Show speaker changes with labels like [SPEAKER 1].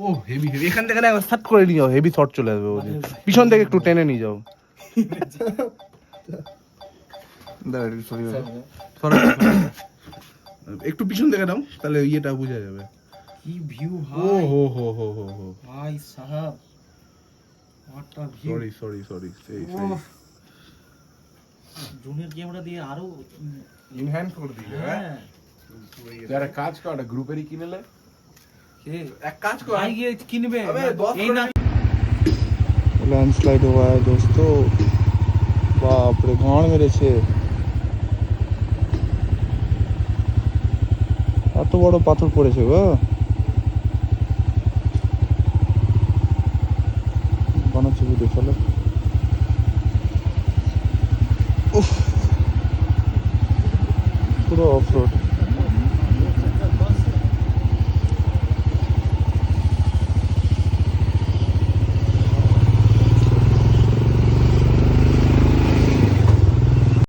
[SPEAKER 1] ও heavy heavy, এখান থেকে না একবার সাট করে নিয়ে যাও, হেভি শট চলে আসবে ওই যে। পিছন থেকে একটু টেনে নিয়ে যাও। দাঁড়া একটু সরি একটু পিছন থেকে দাও, তাহলে ইয়েটা বোঝা যাবে।
[SPEAKER 2] কি ভিউ
[SPEAKER 1] ও
[SPEAKER 2] ভাই,
[SPEAKER 1] হো হো হো হো হো,
[SPEAKER 2] ভাই সাহেব, what a view.
[SPEAKER 1] Sorry sorry sorry, সেই সেই
[SPEAKER 2] জুনিয়র ক্যামেরা দিয়ে আরো
[SPEAKER 1] ইনহ্যান্স করে দিলে।
[SPEAKER 2] হ্যাঁ
[SPEAKER 3] যারা কাজ করে গ্রুপেরই কিনেলে
[SPEAKER 2] কে
[SPEAKER 1] এক কাজ কর,
[SPEAKER 2] ভাই গিয়ে কিনবে
[SPEAKER 1] अबे
[SPEAKER 2] এই না
[SPEAKER 4] लैंडस्लाइड हुआ है दोस्तों, बाप रे गांड मेरेছে এত বড় পাথর পড়েছে গো। বানাচ্ছি ভিডিও, চলো। উফ, পুরো অফ রোড।